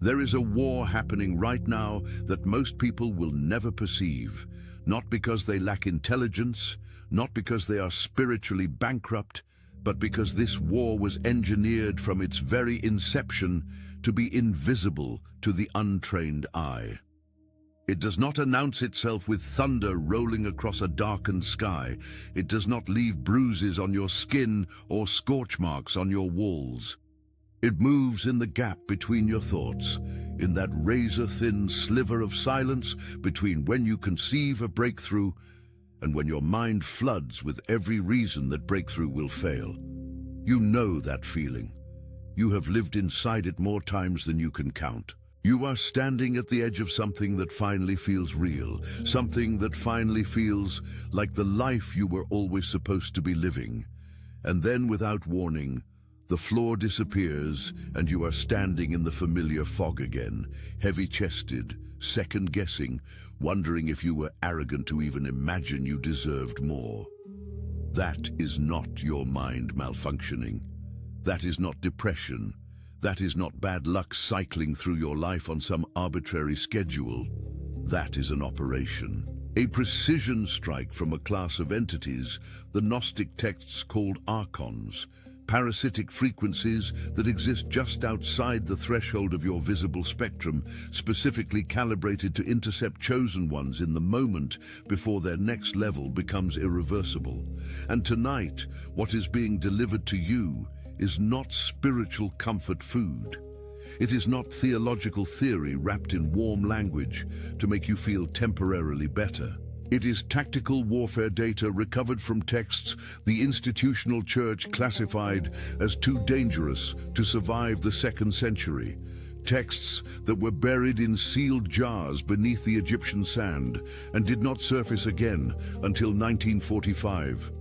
There is a war happening right now that most people will never perceive, not because they lack intelligence, not because they are spiritually bankrupt, but because this war was engineered from its very inception to be invisible to the untrained eye. It does not announce itself with thunder rolling across a darkened sky. It does not leave bruises on your skin or scorch marks on your walls. It moves in the gap between your thoughts, in that razor-thin sliver of silence between when you conceive a breakthrough and when your mind floods with every reason that breakthrough will fail. You know that feeling. You have lived inside it more times than you can count. You are standing at the edge of something that finally feels real, something that finally feels like the life you were always supposed to be living. And then, without warning, the floor disappears and you are standing in the familiar fog again, heavy-chested, second-guessing, wondering if you were arrogant to even imagine you deserved more. That is not your mind malfunctioning. That is not depression. That is not bad luck cycling through your life on some arbitrary schedule. That is an operation. A precision strike from a class of entities the Gnostic texts called Archons, parasitic frequencies that exist just outside the threshold of your visible spectrum, specifically calibrated to intercept chosen ones in the moment before their next level becomes irreversible. And tonight, what is being delivered to you is not spiritual comfort food. It is not theological theory wrapped in warm language to make you feel temporarily better. It is tactical warfare data recovered from texts the institutional church classified as too dangerous to survive the 2nd century. Texts that were buried in sealed jars beneath the Egyptian sand and did not surface again until 1945.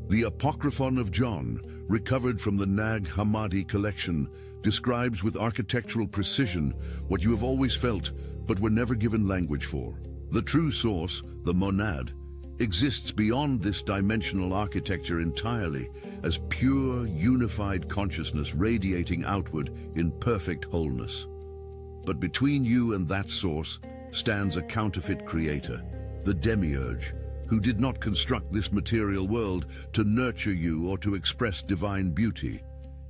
The Apocryphon of John, recovered from the Nag Hammadi collection, describes with architectural precision what you have always felt but were never given language for. The true source, the monad, exists beyond this dimensional architecture entirely as pure, unified consciousness radiating outward in perfect wholeness. But between you and that source stands a counterfeit creator, the demiurge, who did not construct this material world to nurture you or to express divine beauty.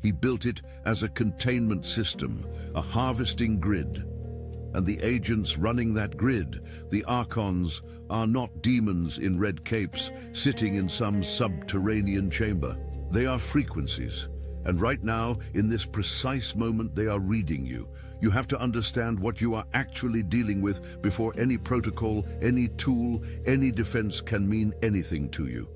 He built it as a containment system, a harvesting grid. And the agents running that grid, the Archons, are not demons in red capes sitting in some subterranean chamber. They are frequencies. And right now, in this precise moment, they are reading you. You have to understand what you are actually dealing with before any protocol, any tool, any defense can mean anything to you.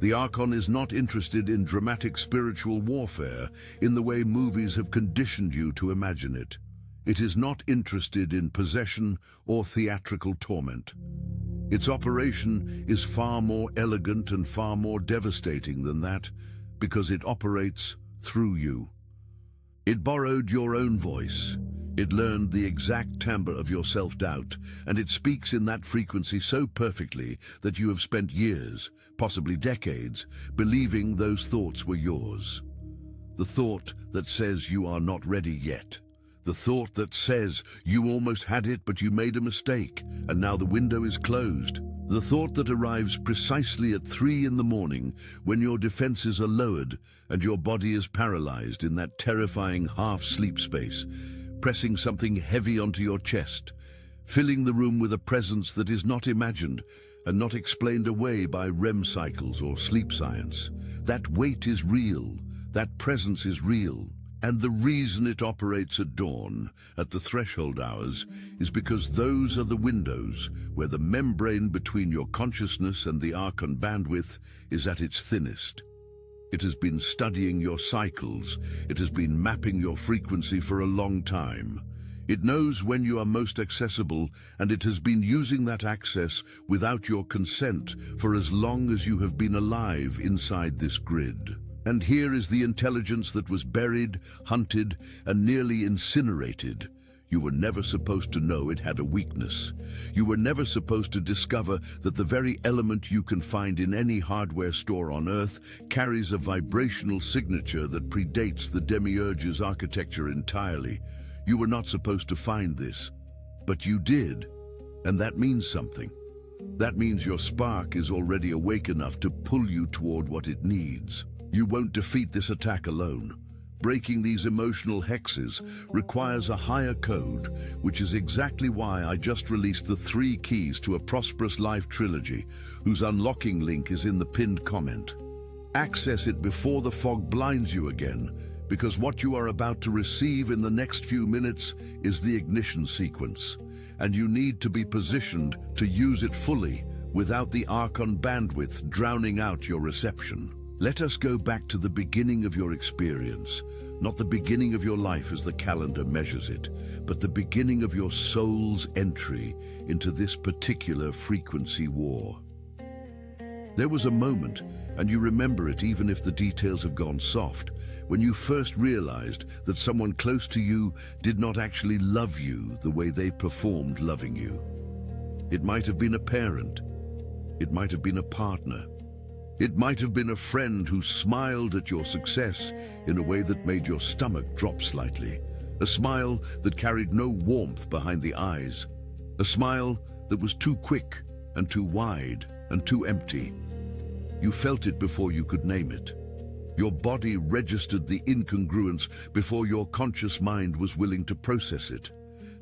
The Archon is not interested in dramatic spiritual warfare in the way movies have conditioned you to imagine it. It is not interested in possession or theatrical torment. Its operation is far more elegant and far more devastating than that because it operates through you. It borrowed your own voice. It learned the exact timbre of your self-doubt, and it speaks in that frequency so perfectly that you have spent years, possibly decades, believing those thoughts were yours. The thought that says you are not ready yet. The thought that says you almost had it but you made a mistake and now the window is closed. The thought that arrives precisely at 3 in the morning when your defenses are lowered and your body is paralyzed in that terrifying half-sleep space, pressing something heavy onto your chest, filling the room with a presence that is not imagined and not explained away by REM cycles or sleep science. That weight is real. That presence is real. And the reason it operates at dawn, at the threshold hours, is because those are the windows where the membrane between your consciousness and the Archon bandwidth is at its thinnest. It has been studying your cycles. It has been mapping your frequency for a long time. It knows when you are most accessible, and it has been using that access without your consent for as long as you have been alive inside this grid. And here is the intelligence that was buried, hunted, and nearly incinerated. You were never supposed to know it had a weakness. You were never supposed to discover that the very element you can find in any hardware store on Earth carries a vibrational signature that predates the demiurge's architecture entirely. You were not supposed to find this, but you did, and that means something. That means your spark is already awake enough to pull you toward what it needs. You won't defeat this attack alone. Breaking these emotional hexes requires a higher code, which is exactly why I just released the 3 keys to a prosperous life trilogy, whose unlocking link is in the pinned comment. Access it before the fog blinds you again, because what you are about to receive in the next few minutes is the ignition sequence, and you need to be positioned to use it fully without the Archon bandwidth drowning out your reception. Let us go back to the beginning of your experience, not the beginning of your life as the calendar measures it, but the beginning of your soul's entry into this particular frequency war. There was a moment, and you remember it even if the details have gone soft, when you first realized that someone close to you did not actually love you the way they performed loving you. It might have been a parent. It might have been a partner. It might have been a friend who smiled at your success in a way that made your stomach drop slightly. A smile that carried no warmth behind the eyes. A smile that was too quick and too wide and too empty. You felt it before you could name it. Your body registered the incongruence before your conscious mind was willing to process it.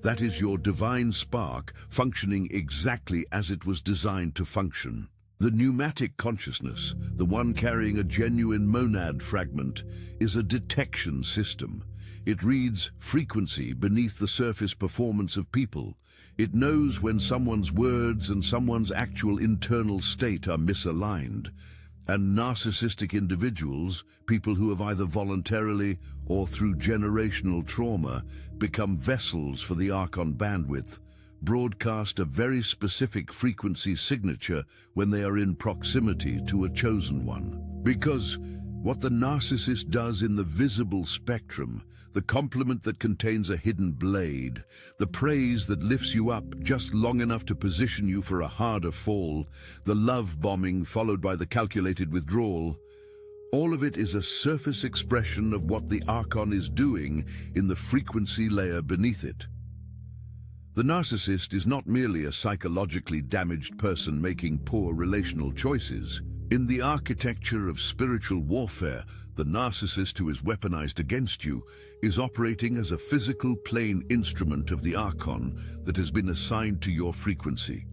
That is your divine spark functioning exactly as it was designed to function. The pneumatic consciousness, the one carrying a genuine monad fragment, is a detection system. It reads frequency beneath the surface performance of people. It knows when someone's words and someone's actual internal state are misaligned. And narcissistic individuals, people who have either voluntarily or through generational trauma become vessels for the Archon bandwidth, broadcast a very specific frequency signature when they are in proximity to a chosen one. Because what the narcissist does in the visible spectrum, the compliment that contains a hidden blade, the praise that lifts you up just long enough to position you for a harder fall, the love bombing followed by the calculated withdrawal, all of it is a surface expression of what the Archon is doing in the frequency layer beneath it. The narcissist is not merely a psychologically damaged person making poor relational choices. In the architecture of spiritual warfare, the narcissist who is weaponized against you is operating as a physical plane instrument of the Archon that has been assigned to your frequency.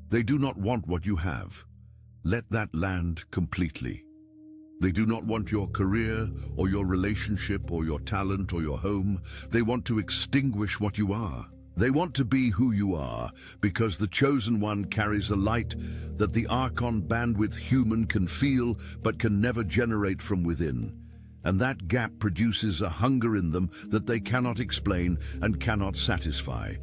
They do not want what you have. Let that land completely. They do not want your career or your relationship or your talent or your home. They want to extinguish what you are. They want to be who you are, because the Chosen One carries a light that the Archon bandwidth human can feel but can never generate from within. And that gap produces a hunger in them that they cannot explain and cannot satisfy.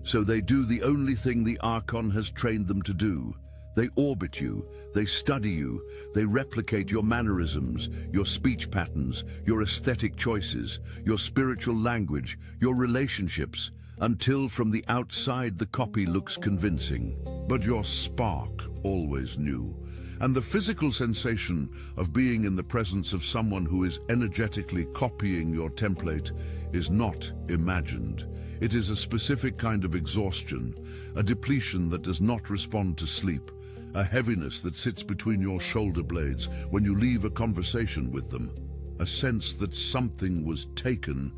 So they do the only thing the Archon has trained them to do. They orbit you, they study you, they replicate your mannerisms, your speech patterns, your aesthetic choices, your spiritual language, your relationships, until from the outside the copy looks convincing. But your spark always knew. And the physical sensation of being in the presence of someone who is energetically copying your template is not imagined. It is a specific kind of exhaustion, a depletion that does not respond to sleep, a heaviness that sits between your shoulder blades when you leave a conversation with them, a sense that something was taken,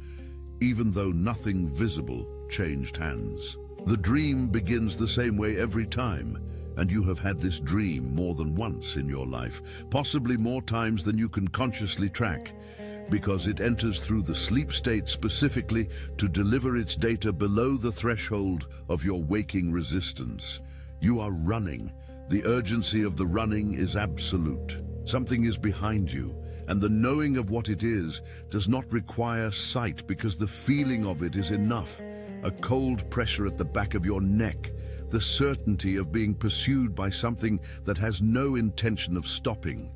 even though nothing visible changed hands. The dream begins the same way every time, and you have had this dream more than once in your life, possibly more times than you can consciously track, because it enters through the sleep state specifically to deliver its data below the threshold of your waking resistance. You are running. The urgency of the running is absolute. Something is behind you, and the knowing of what it is does not require sight because the feeling of it is enough. A cold pressure at the back of your neck, the certainty of being pursued by something that has no intention of stopping.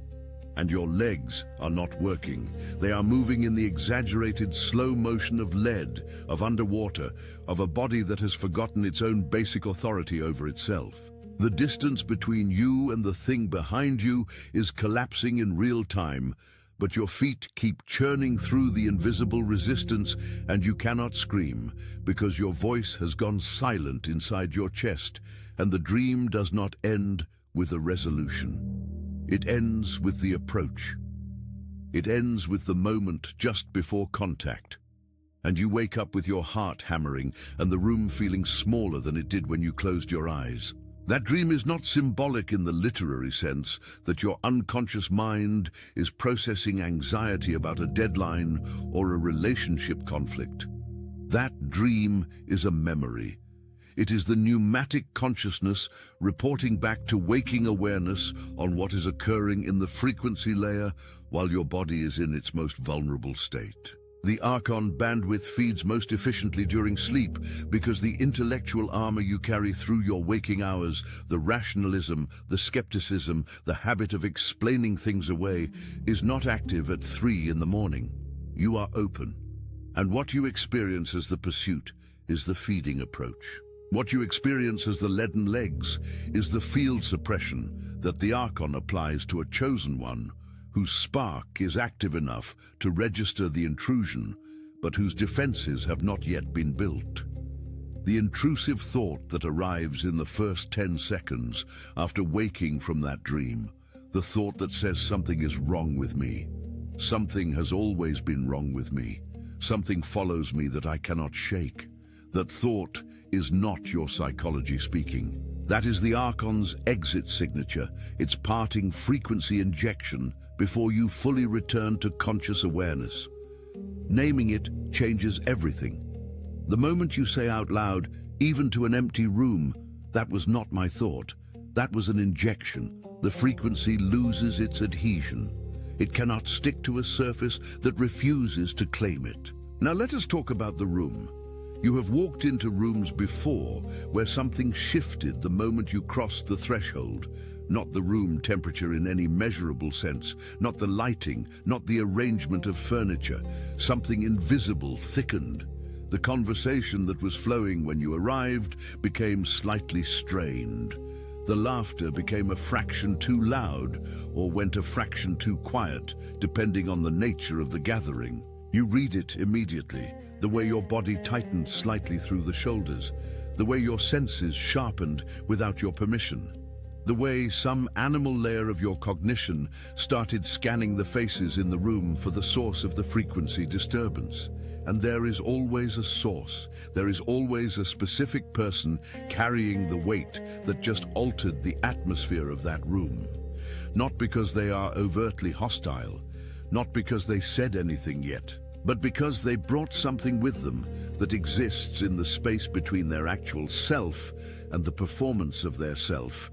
And your legs are not working. They are moving in the exaggerated slow motion of lead, of underwater, of a body that has forgotten its own basic authority over itself. The distance between you and the thing behind you is collapsing in real time, but your feet keep churning through the invisible resistance and you cannot scream because your voice has gone silent inside your chest, and the dream does not end with a resolution. It ends with the approach. It ends with the moment just before contact. And you wake up with your heart hammering and the room feeling smaller than it did when you closed your eyes. That dream is not symbolic in the literary sense that your unconscious mind is processing anxiety about a deadline or a relationship conflict. That dream is a memory. It is the pneumatic consciousness reporting back to waking awareness on what is occurring in the frequency layer while your body is in its most vulnerable state. The Archon bandwidth feeds most efficiently during sleep because the intellectual armor you carry through your waking hours, the rationalism, the skepticism, the habit of explaining things away, is not active at 3 in the morning. You are open. And what you experience as the pursuit is the feeding approach. What you experience as the leaden legs is the field suppression that the Archon applies to a chosen one, whose spark is active enough to register the intrusion, but whose defenses have not yet been built. The intrusive thought that arrives in the first 10 seconds after waking from that dream, the thought that says something is wrong with me, something has always been wrong with me, something follows me that I cannot shake. That thought is not your psychology speaking. That is the Archon's exit signature, its parting frequency injection before you fully return to conscious awareness. Naming it changes everything. The moment you say out loud, even to an empty room, "That was not my thought," that was an injection, the frequency loses its adhesion. It cannot stick to a surface that refuses to claim it. Now let us talk about the room. You have walked into rooms before where something shifted the moment you crossed the threshold. Not the room temperature in any measurable sense, not the lighting, not the arrangement of furniture. Something invisible thickened. The conversation that was flowing when you arrived became slightly strained. The laughter became a fraction too loud or went a fraction too quiet, depending on the nature of the gathering. You read it immediately. The way your body tightened slightly through the shoulders, the way your senses sharpened without your permission, the way some animal layer of your cognition started scanning the faces in the room for the source of the frequency disturbance. And there is always a source. There is always a specific person carrying the weight that just altered the atmosphere of that room. Not because they are overtly hostile, not because they said anything yet, but because they brought something with them that exists in the space between their actual self and the performance of their self.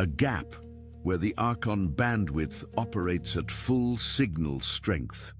A gap where the Archon bandwidth operates at full signal strength.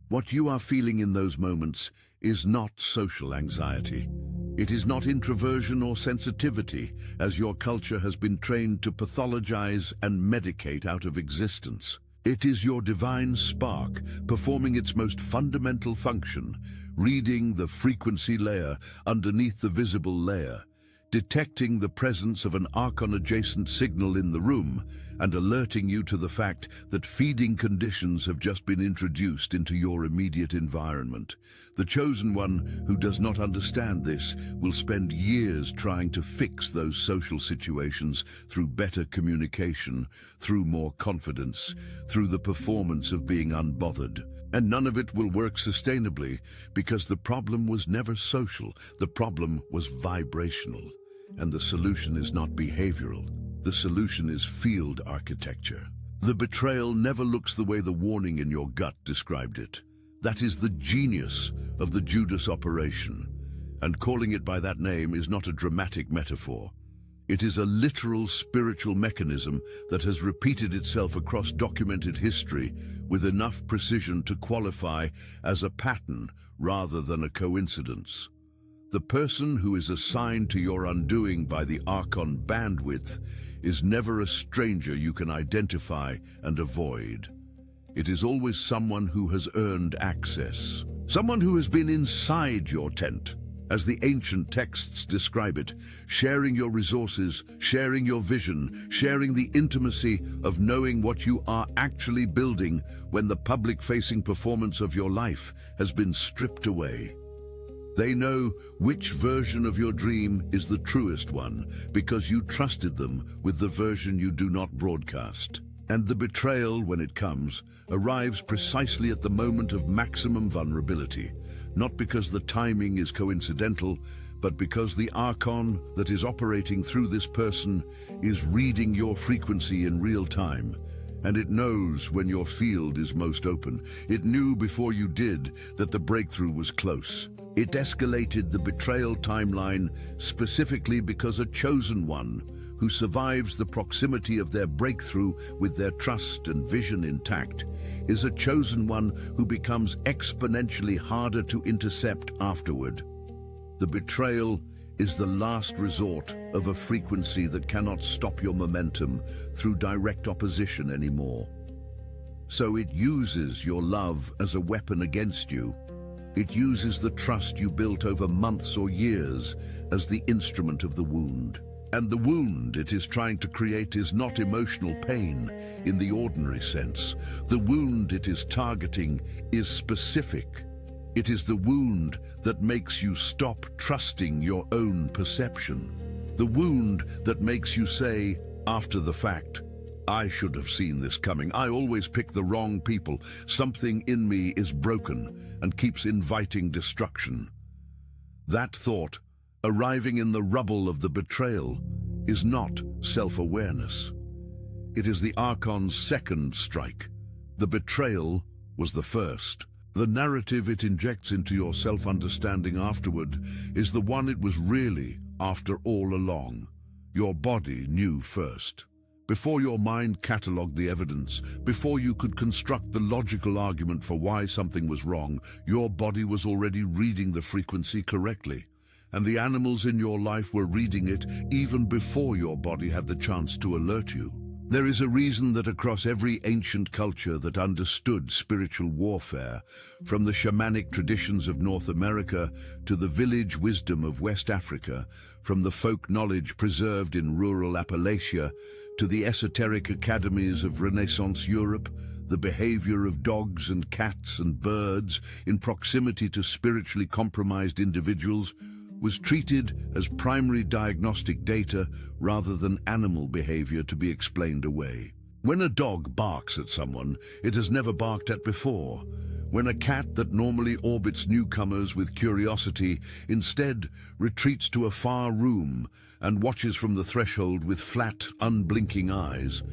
What you are feeling in those moments is not social anxiety. It is not introversion or sensitivity, as your culture has been trained to pathologize and medicate out of existence. It is your divine spark performing its most fundamental function, reading the frequency layer underneath the visible layer, detecting the presence of an Archon-adjacent signal in the room, and alerting you to the fact that feeding conditions have just been introduced into your immediate environment. The chosen one who does not understand this will spend years trying to fix those social situations through better communication, through more confidence, through the performance of being unbothered. And none of it will work sustainably because the problem was never social. The problem was vibrational. And the solution is not behavioral. The solution is field architecture. The betrayal never looks the way the warning in your gut described it. That is the genius of the Judas operation. And calling it by that name is not a dramatic metaphor. It is a literal spiritual mechanism that has repeated itself across documented history with enough precision to qualify as a pattern rather than a coincidence. The person who is assigned to your undoing by the Archon bandwidth is never a stranger you can identify and avoid. It is always someone who has earned access, someone who has been inside your tent, As the ancient texts describe it, sharing your resources, sharing your vision, sharing the intimacy of knowing what you are actually building when the public-facing performance of your life has been stripped away. They know which version of your dream is the truest one because you trusted them with the version you do not broadcast. And the betrayal, when it comes, arrives precisely at the moment of maximum vulnerability, not because the timing is coincidental, but because the Archon that is operating through this person is reading your frequency in real time. And it knows when your field is most open. It knew before you did that the breakthrough was close. It escalated the betrayal timeline specifically because a chosen one who survives the proximity of their breakthrough with their trust and vision intact is a chosen one who becomes exponentially harder to intercept afterward. The betrayal is the last resort of a frequency that cannot stop your momentum through direct opposition anymore. So it uses your love as a weapon against you. It uses the trust you built over months or years as the instrument of the wound. And the wound it is trying to create is not emotional pain in the ordinary sense. The wound it is targeting is specific. It is the wound that makes you stop trusting your own perception. The wound that makes you say, after the fact, I should have seen this coming. I always pick the wrong people. Something in me is broken and keeps inviting destruction. That thought, arriving in the rubble of the betrayal, is not self-awareness. It is the Archon's second strike. The betrayal was the first. The narrative it injects into your self-understanding afterward is the one it was really after all along. Your body knew first. Before your mind catalogued the evidence, before you could construct the logical argument for why something was wrong, your body was already reading the frequency correctly. And the animals in your life were reading it even before your body had the chance to alert you. There is a reason that across every ancient culture that understood spiritual warfare, from the shamanic traditions of North America to the village wisdom of West Africa, from the folk knowledge preserved in rural Appalachia to the esoteric academies of Renaissance Europe, the behavior of dogs and cats and birds in proximity to spiritually compromised individuals was treated as primary diagnostic data rather than animal behavior to be explained away. When a dog barks at someone it has never barked at before, when a cat that normally orbits newcomers with curiosity instead retreats to a far room and watches from the threshold with flat, unblinking eyes,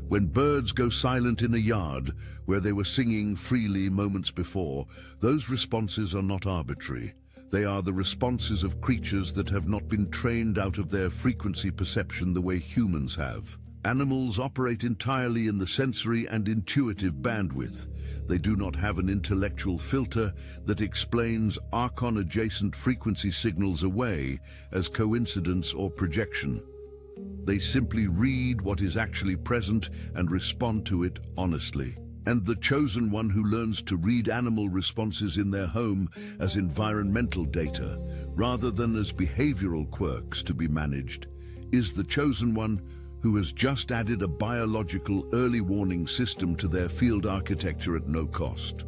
when birds go silent in a yard where they were singing freely moments before, those responses are not arbitrary. They are the responses of creatures that have not been trained out of their frequency perception the way humans have. Animals operate entirely in the sensory and intuitive bandwidth. They do not have an intellectual filter that explains Archon-adjacent frequency signals away as coincidence or projection. They simply read what is actually present and respond to it honestly. And the chosen one who learns to read animal responses in their home as environmental data, rather than as behavioral quirks to be managed, is the chosen one who has just added a biological early warning system to their field architecture at no cost,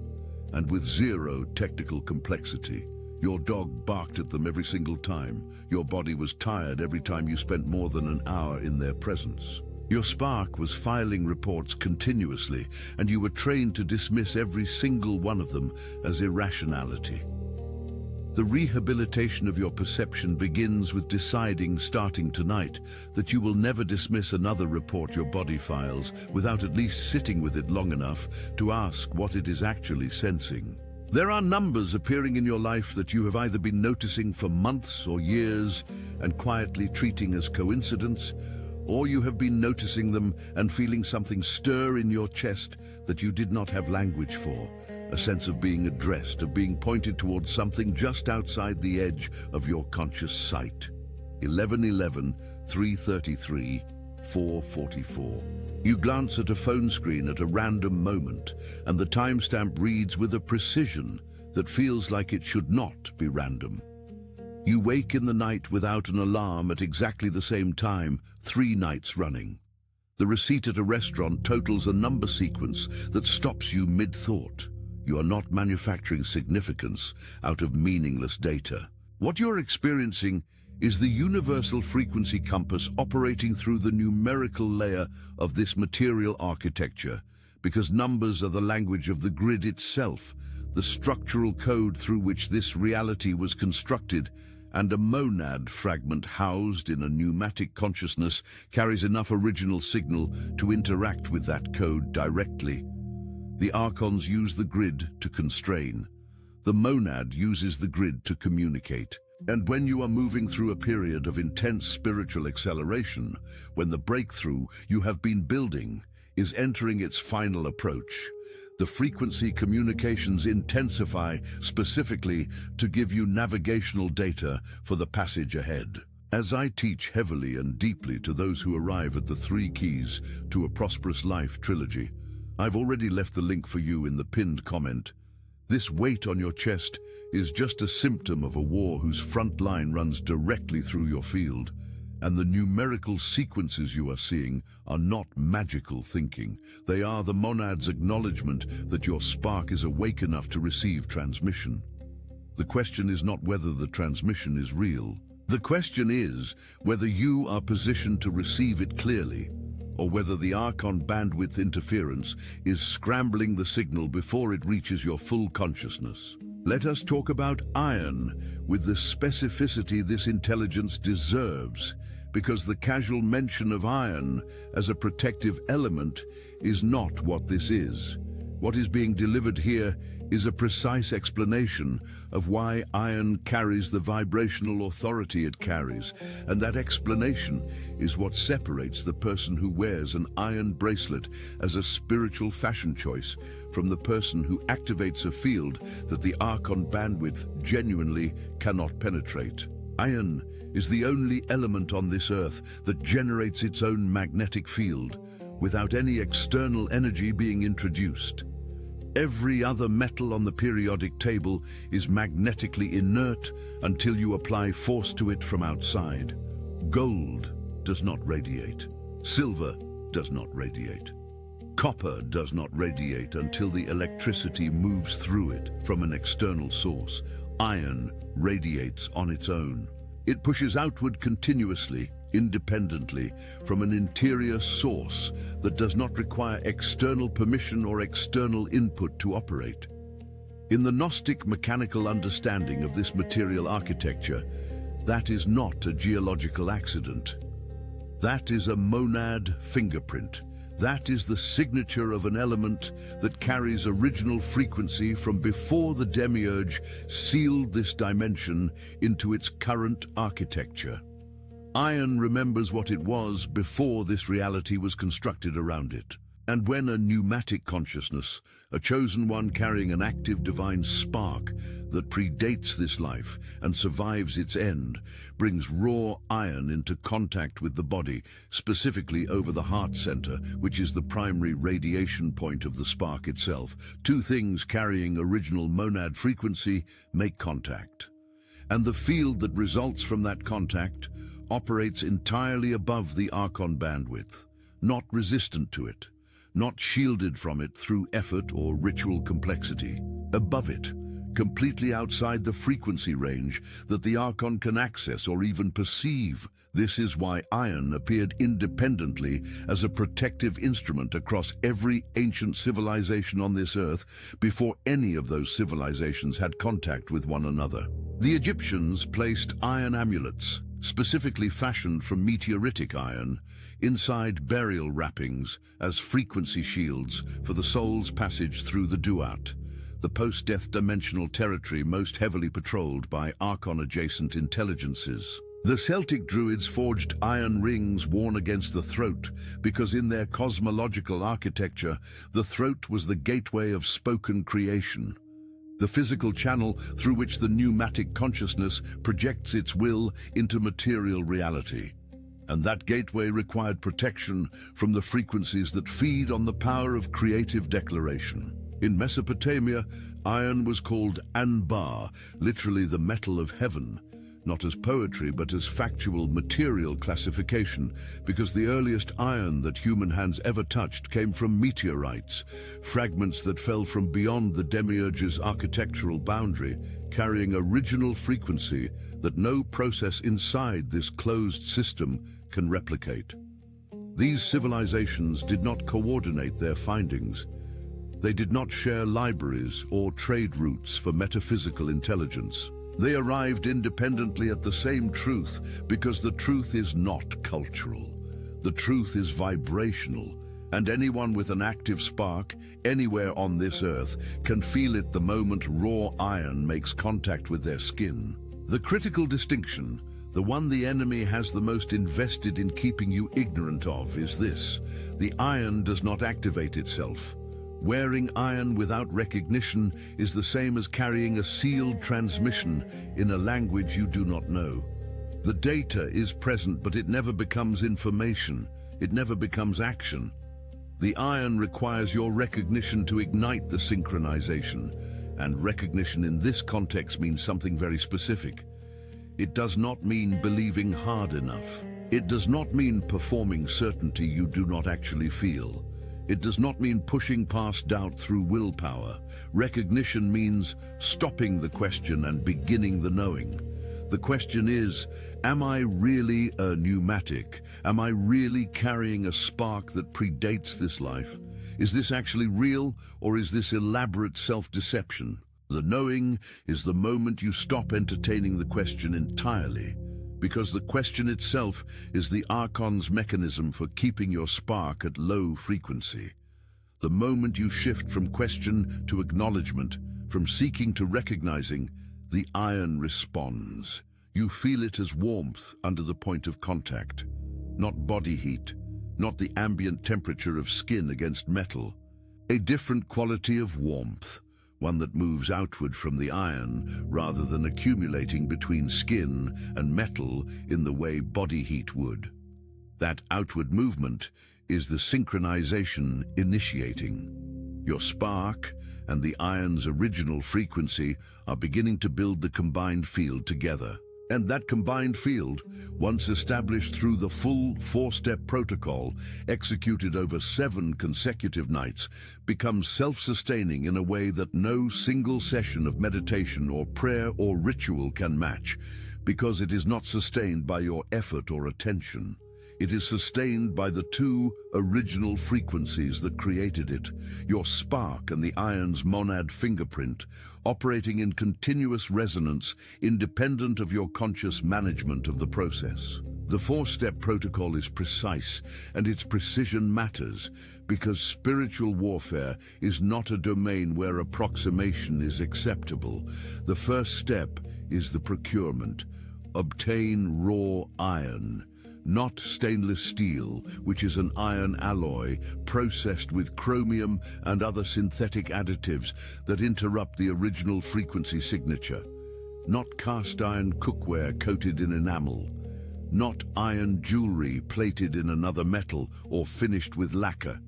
and with zero technical complexity. Your dog barked at them every single time. Your body was tired every time you spent more than an hour in their presence. Your spark was filing reports continuously, and you were trained to dismiss every single one of them as irrationality. The rehabilitation of your perception begins with deciding, starting tonight, that you will never dismiss another report your body files without at least sitting with it long enough to ask what it is actually sensing. There are numbers appearing in your life that you have either been noticing for months or years and quietly treating as coincidence, or you have been noticing them and feeling something stir in your chest that you did not have language for, a sense of being addressed, of being pointed towards something just outside the edge of your conscious sight. 11/11/333/444. You glance at a phone screen at a random moment, and the timestamp reads with a precision that feels like it should not be random. You wake in the night without an alarm at exactly the same time, 3 nights running. The receipt at a restaurant totals a number sequence that stops you mid-thought. You are not manufacturing significance out of meaningless data. What you're experiencing is the universal frequency compass operating through the numerical layer of this material architecture, because numbers are the language of the grid itself, the structural code through which this reality was constructed, and a monad fragment housed in a pneumatic consciousness carries enough original signal to interact with that code directly. The Archons use the grid to constrain. The monad uses the grid to communicate. And when you are moving through a period of intense spiritual acceleration, when the breakthrough you have been building is entering its final approach, the frequency communications intensify specifically to give you navigational data for the passage ahead. As I teach heavily and deeply to those who arrive at the 3 keys to a prosperous life trilogy, I've already left the link for you in the pinned comment. This weight on your chest is just a symptom of a war whose front line runs directly through your field, and the numerical sequences you are seeing are not magical thinking. They are the monad's acknowledgement that your spark is awake enough to receive transmission. The question is not whether the transmission is real. The question is whether you are positioned to receive it clearly, or whether the Archon bandwidth interference is scrambling the signal before it reaches your full consciousness. Let us talk about iron with the specificity this intelligence deserves, because the casual mention of iron as a protective element is not what this is. What is being delivered here is a precise explanation of why iron carries the vibrational authority it carries, and that explanation is what separates the person who wears an iron bracelet as a spiritual fashion choice from the person who activates a field that the Archon bandwidth genuinely cannot penetrate. Iron is the only element on this earth that generates its own magnetic field without any external energy being introduced. Every other metal on the periodic table is magnetically inert until you apply force to it from outside. Gold does not radiate. Silver does not radiate. Copper does not radiate until the electricity moves through it from an external source. Iron radiates on its own. It pushes outward continuously, independently, from an interior source that does not require external permission or external input to operate. In the Gnostic mechanical understanding of this material architecture, that is not a geological accident. That is a monad fingerprint. That is the signature of an element that carries original frequency from before the demiurge sealed this dimension into its current architecture. Iron remembers what it was before this reality was constructed around it. And when a pneumatic consciousness, a chosen one carrying an active divine spark that predates this life and survives its end, brings raw iron into contact with the body, specifically over the heart center, which is the primary radiation point of the spark itself, 2 things carrying original monad frequency make contact. And the field that results from that contact operates entirely above the Archon bandwidth, not resistant to it, not shielded from it through effort or ritual complexity. Above it, completely outside the frequency range that the Archon can access or even perceive. This is why iron appeared independently as a protective instrument across every ancient civilization on this earth before any of those civilizations had contact with one another. The Egyptians placed iron amulets, specifically fashioned from meteoritic iron, inside burial wrappings as frequency shields for the soul's passage through the Duat, the post-death dimensional territory most heavily patrolled by Archon-adjacent intelligences. The Celtic Druids forged iron rings worn against the throat because in their cosmological architecture, the throat was the gateway of spoken creation, the physical channel through which the pneumatic consciousness projects its will into material reality. And that gateway required protection from the frequencies that feed on the power of creative declaration. In Mesopotamia, iron was called anbar, literally the metal of heaven, not as poetry but as factual material classification, because the earliest iron that human hands ever touched came from meteorites, fragments that fell from beyond the demiurge's architectural boundary, carrying original frequency that no process inside this closed system can replicate. These civilizations did not coordinate their findings. They did not share libraries or trade routes for metaphysical intelligence. They arrived independently at the same truth because the truth is not cultural. The truth is vibrational, and anyone with an active spark anywhere on this earth can feel it the moment raw iron makes contact with their skin. The critical distinction, the one the enemy has the most invested in keeping you ignorant of, is this: the iron does not activate itself. Wearing iron without recognition is the same as carrying a sealed transmission in a language you do not know. The data is present, but it never becomes information. It never becomes action. The iron requires your recognition to ignite the synchronization, and recognition in this context means something very specific. It does not mean believing hard enough. It does not mean performing certainty you do not actually feel. It does not mean pushing past doubt through willpower. Recognition means stopping the question and beginning the knowing. The question is, am I really a pneumatic? Am I really carrying a spark that predates this life? Is this actually real, or is this elaborate self-deception? The knowing is the moment you stop entertaining the question entirely, because the question itself is the Archon's mechanism for keeping your spark at low frequency. The moment you shift from question to acknowledgement, from seeking to recognizing, the iron responds. You feel it as warmth under the point of contact, not body heat, not the ambient temperature of skin against metal. A different quality of warmth, one that moves outward from the iron rather than accumulating between skin and metal in the way body heat would. That outward movement is the synchronization initiating. Your spark and the iron's original frequency are beginning to build the combined field together. And that combined field, once established through the full 4-step protocol executed over 7 consecutive nights, becomes self-sustaining in a way that no single session of meditation or prayer or ritual can match, because it is not sustained by your effort or attention. It is sustained by the 2 original frequencies that created it, your spark and the iron's monad fingerprint, operating in continuous resonance independent of your conscious management of the process. The 4-step protocol is precise, and its precision matters, because spiritual warfare is not a domain where approximation is acceptable. The first step is the procurement. Obtain raw iron. Not stainless steel, which is an iron alloy processed with chromium and other synthetic additives that interrupt the original frequency signature. Not cast iron cookware coated in enamel. Not iron jewelry plated in another metal or finished with lacquer.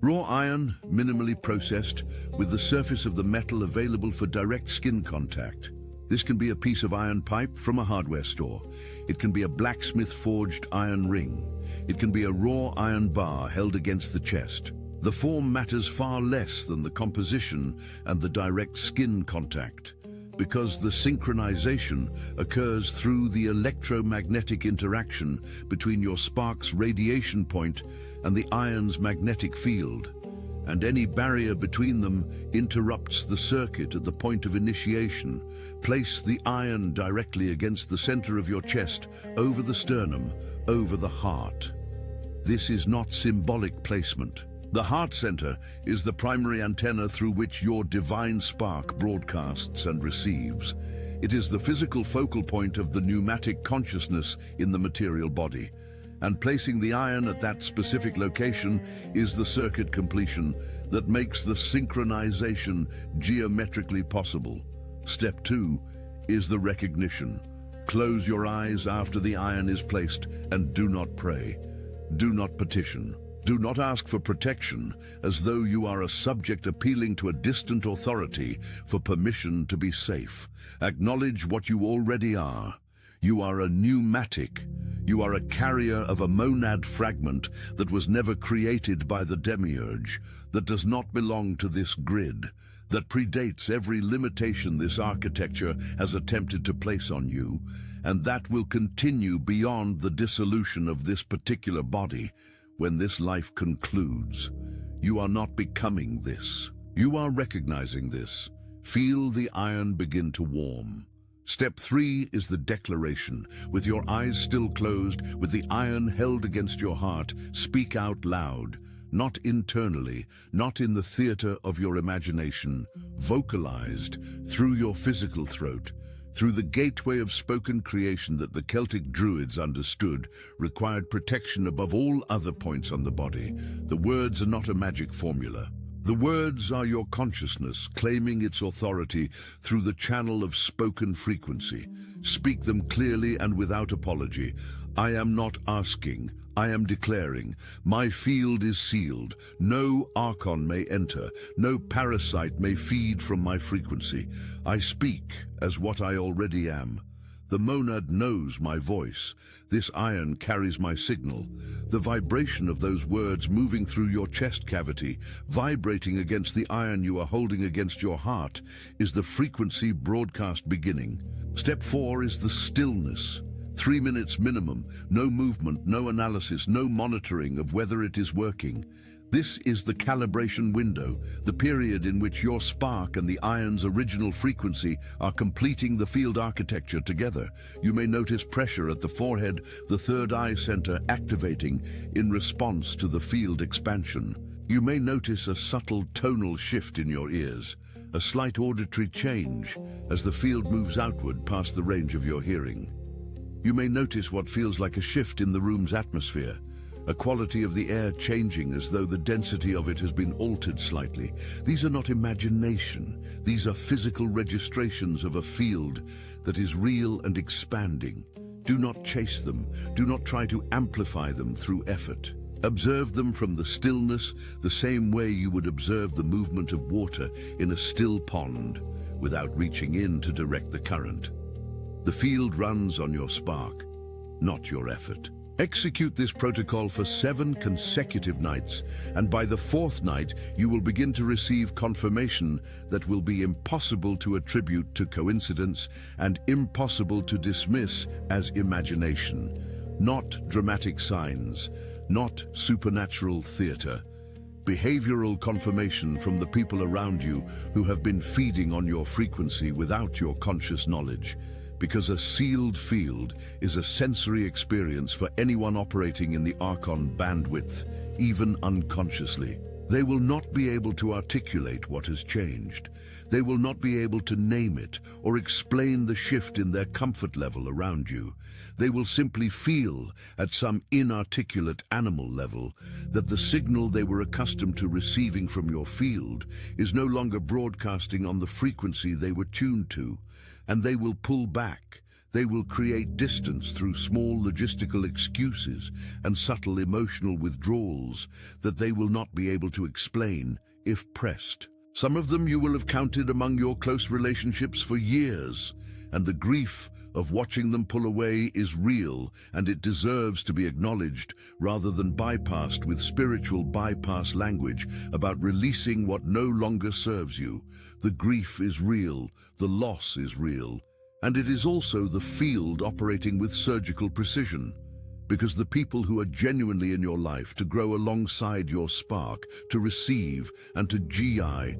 Raw iron, minimally processed, with the surface of the metal available for direct skin contact. This can be a piece of iron pipe from a hardware store. It can be a blacksmith-forged iron ring. It can be a raw iron bar held against the chest. The form matters far less than the composition and the direct skin contact, because the synchronization occurs through the electromagnetic interaction between your spark's radiation point and the iron's magnetic field. And any barrier between them interrupts the circuit at the point of initiation. Place the iron directly against the center of your chest, over the sternum, over the heart. This is not symbolic placement. The heart center is the primary antenna through which your divine spark broadcasts and receives. It is the physical focal point of the pneumatic consciousness in the material body. And placing the iron at that specific location is the circuit completion that makes the synchronization geometrically possible. Step 2 is the recognition. Close your eyes after the iron is placed and do not pray. Do not petition. Do not ask for protection as though you are a subject appealing to a distant authority for permission to be safe. Acknowledge what you already are. You are a pneumatic. You are a carrier of a monad fragment that was never created by the demiurge, that does not belong to this grid, that predates every limitation this architecture has attempted to place on you, and that will continue beyond the dissolution of this particular body when this life concludes. You are not becoming this. You are recognizing this. Feel the iron begin to warm. Step 3 is the declaration. With your eyes still closed, with the iron held against your heart, speak out loud. Not internally, not in the theater of your imagination, vocalized through your physical throat, through the gateway of spoken creation that the Celtic Druids understood required protection above all other points on the body. The words are not a magic formula. The words are your consciousness claiming its authority through the channel of spoken frequency. Speak them clearly and without apology. I am not asking, I am declaring. My field is sealed. No Archon may enter. No parasite may feed from my frequency. I speak as what I already am. The monad knows my voice. This iron carries my signal. The vibration of those words moving through your chest cavity, vibrating against the iron you are holding against your heart, is the frequency broadcast beginning. Step 4 is the stillness. 3 minutes minimum, no movement, no analysis, no monitoring of whether it is working. This is the calibration window, the period in which your spark and the iron's original frequency are completing the field architecture together. You may notice pressure at the forehead, the third eye center activating in response to the field expansion. You may notice a subtle tonal shift in your ears, a slight auditory change as the field moves outward past the range of your hearing. You may notice what feels like a shift in the room's atmosphere, a quality of the air changing as though the density of it has been altered slightly. These are not imagination. These are physical registrations of a field that is real and expanding. Do not chase them. Do not try to amplify them through effort. Observe them from the stillness, the same way you would observe the movement of water in a still pond, without reaching in to direct the current. The field runs on your spark, not your effort. Execute this protocol for 7 consecutive nights, and by the 4th night, you will begin to receive confirmation that will be impossible to attribute to coincidence and impossible to dismiss as imagination. Not dramatic signs, not supernatural theater. Behavioral confirmation from the people around you who have been feeding on your frequency without your conscious knowledge. Because a sealed field is a sensory experience for anyone operating in the Archon bandwidth, even unconsciously. They will not be able to articulate what has changed. They will not be able to name it or explain the shift in their comfort level around you. They will simply feel, at some inarticulate animal level, that the signal they were accustomed to receiving from your field is no longer broadcasting on the frequency they were tuned to. And they will pull back. They will create distance through small logistical excuses and subtle emotional withdrawals that they will not be able to explain if pressed. Some of them you will have counted among your close relationships for years, and the grief of watching them pull away is real, and it deserves to be acknowledged rather than bypassed with spiritual bypass language about releasing what no longer serves you. The grief is real, the loss is real, and it is also the field operating with surgical precision. Because the people who are genuinely in your life to grow alongside your spark, to receive and to GI,